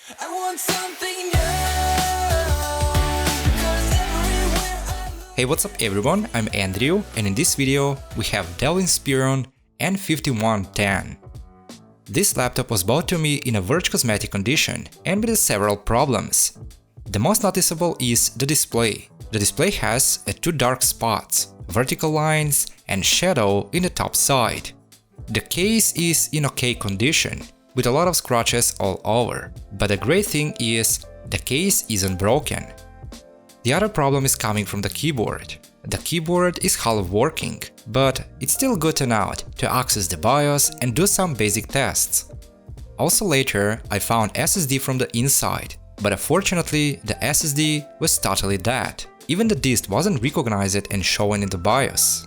I want something new, 'cause everywhere I look. Hey, what's up everyone, I'm Andrew, and in this video we have Dell Inspiron N5110. This laptop was bought to me in a very cosmetic condition and with several problems. The most noticeable is the display. The display has two dark spots, vertical lines and shadow in the top side. The case is in okay condition, with a lot of scratches all over, but the great thing is the case isn't broken. The other problem is coming from the keyboard. The keyboard is half working, but it's still good enough to access the BIOS and do some basic tests. Also later, I found SSD from the inside, but unfortunately the SSD was totally dead. Even the disk wasn't recognized and shown in the BIOS.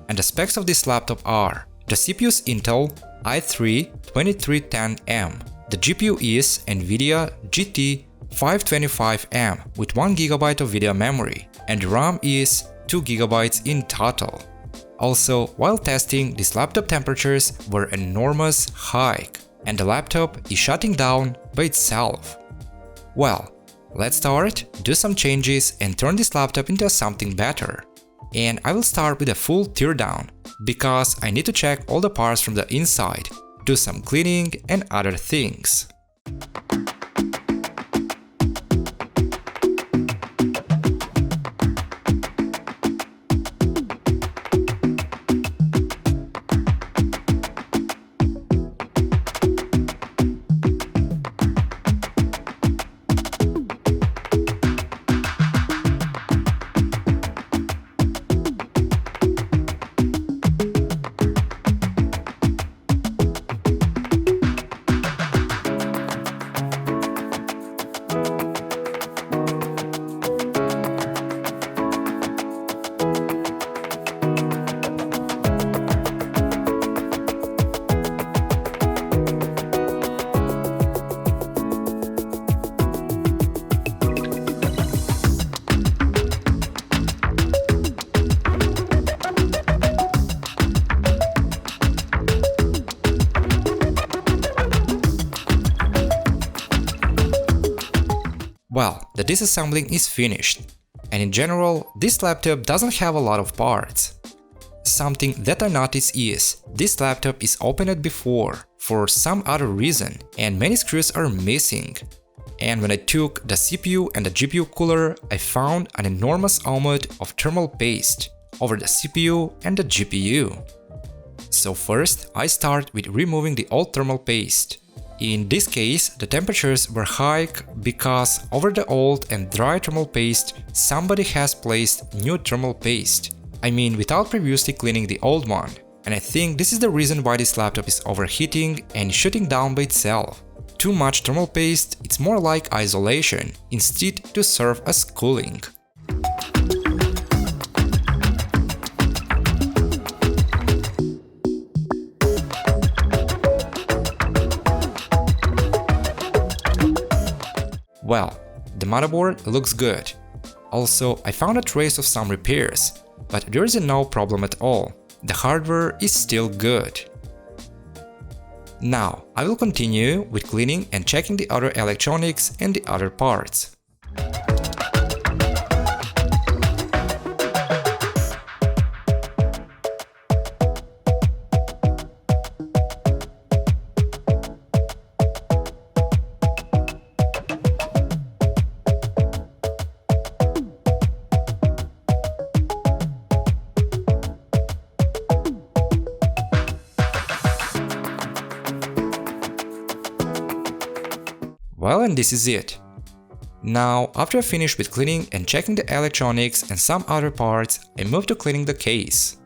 And the specs of this laptop are: the CPU is Intel i3-2310M, the GPU is Nvidia GT 525M with 1GB of video memory, and the RAM is 2GB in total. Also, while testing, this laptop temperatures were enormous high, and the laptop is shutting down by itself. Well, let's start, do some changes and turn this laptop into something better. And I will start with a full teardown, because I need to check all the parts from the inside, do some cleaning and other things. Well, the disassembling is finished, and in general, this laptop doesn't have a lot of parts. Something that I noticed is, this laptop is opened before, for some other reason, and many screws are missing. And when I took the CPU and the GPU cooler, I found an enormous amount of thermal paste over the CPU and the GPU. So first, I start with removing the old thermal paste. In this case, the temperatures were high because over the old and dry thermal paste, somebody has placed new thermal paste. I mean, without previously cleaning the old one. And I think this is the reason why this laptop is overheating and shutting down by itself. Too much thermal paste, it's more like isolation, instead to serve as cooling. Well, the motherboard looks good. Also, I found a trace of some repairs, but there is no problem at all. The hardware is still good. Now, I will continue with cleaning and checking the other electronics and the other parts. Well, and this is it. Now, after I finish with cleaning and checking the electronics and some other parts, I move to cleaning the case.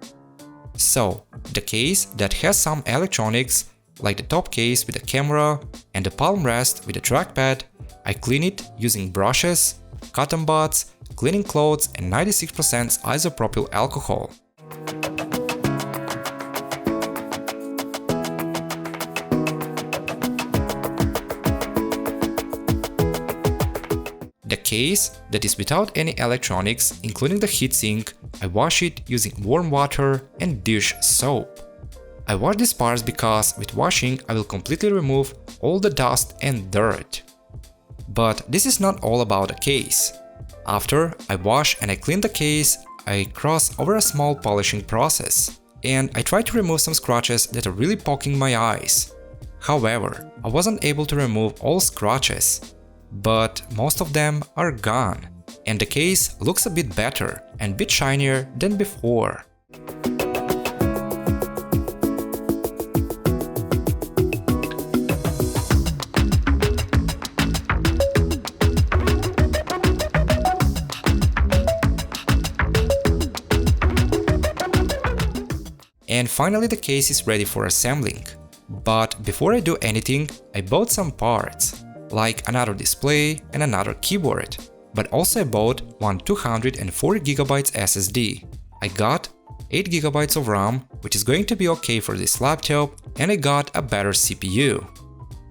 So, the case that has some electronics, like the top case with the camera and the palm rest with the trackpad, I clean it using brushes, cotton buds, cleaning clothes and 96% isopropyl alcohol. The case that is without any electronics, including the heatsink, I wash it using warm water and dish soap. I wash these parts because with washing I will completely remove all the dust and dirt. But this is not all about the case. After I wash and I clean the case, I cross over a small polishing process, and I try to remove some scratches that are really poking my eyes. However, I wasn't able to remove all scratches, but most of them are gone, and the case looks a bit better and a bit shinier than before. And finally the case is ready for assembling. But before I do anything, I bought some parts, like another display and another keyboard, but also I bought one 240GB SSD. I got 8GB of RAM, which is going to be okay for this laptop, and I got a better CPU.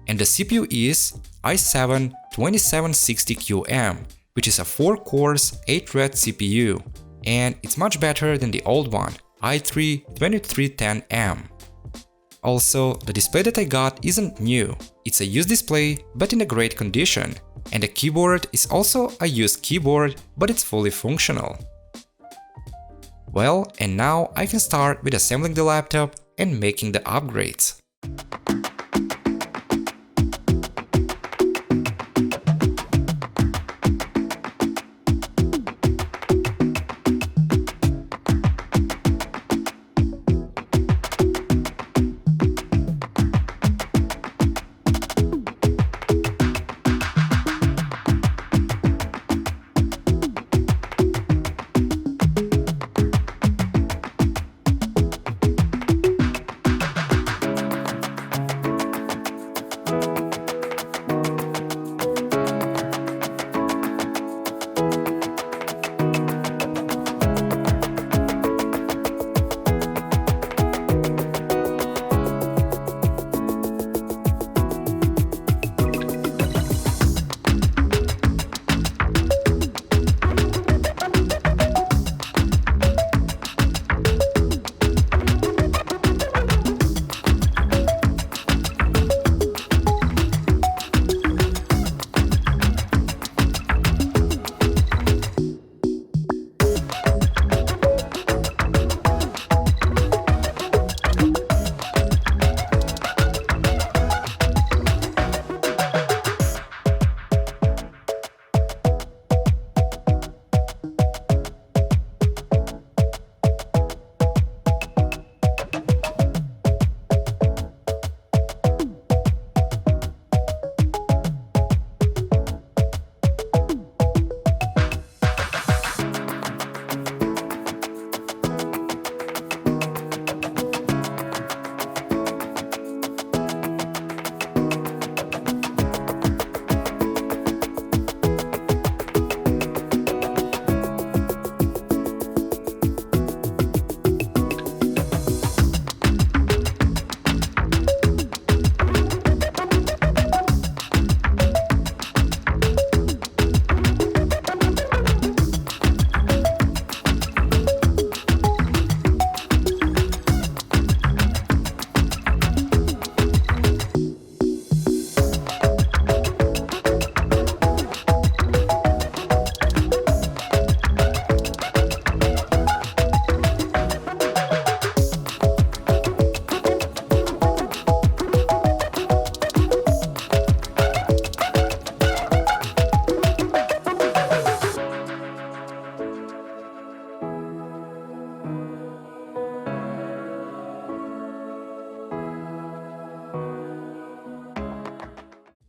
And the CPU is i7-2760QM, which is a 4-cores 8-thread CPU, and it's much better than the old one, i3-2310M. Also, the display that I got isn't new, it's a used display but in a great condition, and the keyboard is also a used keyboard but it's fully functional. Well, and now I can start with assembling the laptop and making the upgrades.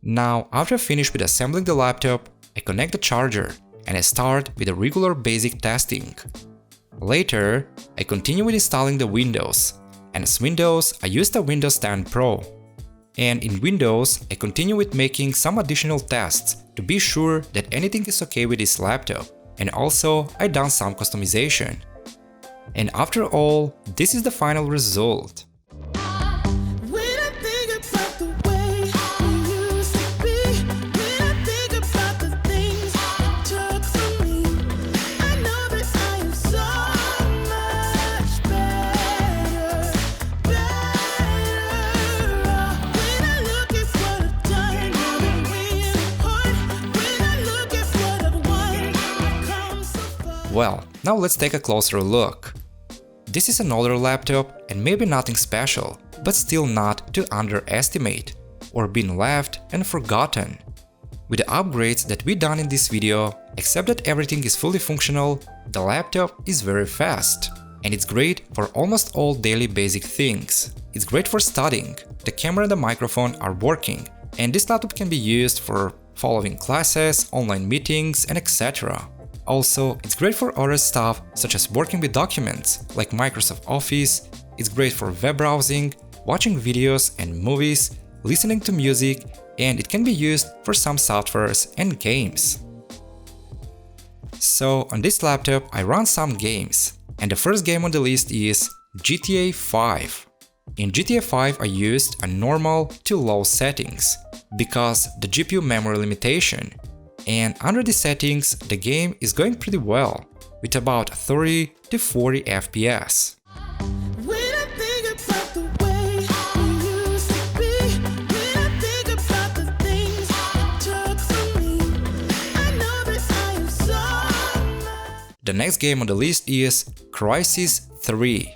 Now, after I finish with assembling the laptop, I connect the charger and I start with a regular basic testing. Later, I continue with installing the Windows, and as Windows, I use the Windows 10 Pro. And in Windows, I continue with making some additional tests to be sure that anything is okay with this laptop, and also I done some customization. And after all, this is the final result. Well, now let's take a closer look. This is an older laptop and maybe nothing special, but still not to underestimate or being left and forgotten. With the upgrades that we done in this video, except that everything is fully functional, the laptop is very fast. And it's great for almost all daily basic things. It's great for studying, the camera and the microphone are working, and this laptop can be used for following classes, online meetings, and etc. Also, it's great for other stuff such as working with documents like Microsoft Office, it's great for web browsing, watching videos and movies, listening to music, and it can be used for some softwares and games. So on this laptop I run some games, and the first game on the list is GTA 5. In GTA 5 I used a normal to low settings because the GPU memory limitation, and under the settings the game is going pretty well with about 30 to 40 FPS. The next game on the list is Crysis 3.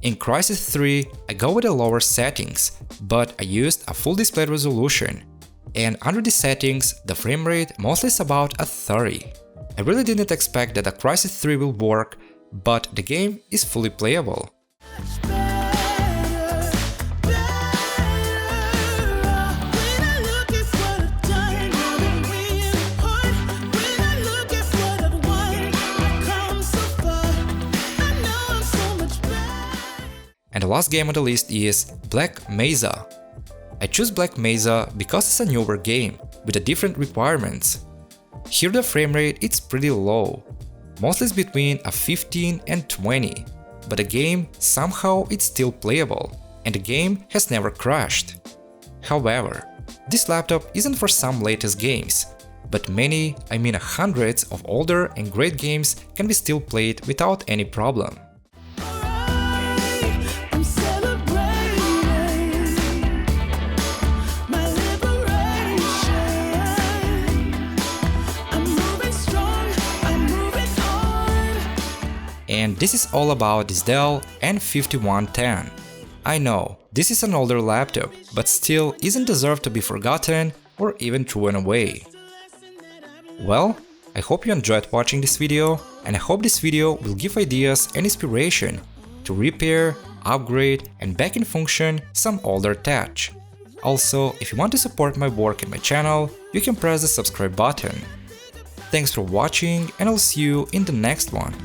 In Crysis 3, I go with the lower settings, but I used a full display resolution, and under the settings, the frame rate mostly is about a 30. I really didn't expect that a Crysis 3 will work, but the game is fully playable. And the last game on the list is Black Mesa. I choose Black Mesa because it's a newer game with the different requirements. Here the frame rate is pretty low, mostly it's between a 15 and 20, but the game somehow it's still playable and the game has never crashed. However, this laptop isn't for some latest games, but many, I mean hundreds of older and great games can be still played without any problem. And this is all about this Dell N5110. I know, this is an older laptop, but still isn't deserved to be forgotten or even thrown away. Well, I hope you enjoyed watching this video, and I hope this video will give ideas and inspiration to repair, upgrade, and back in function some older tech. Also, if you want to support my work and my channel, you can press the subscribe button. Thanks for watching, and I'll see you in the next one.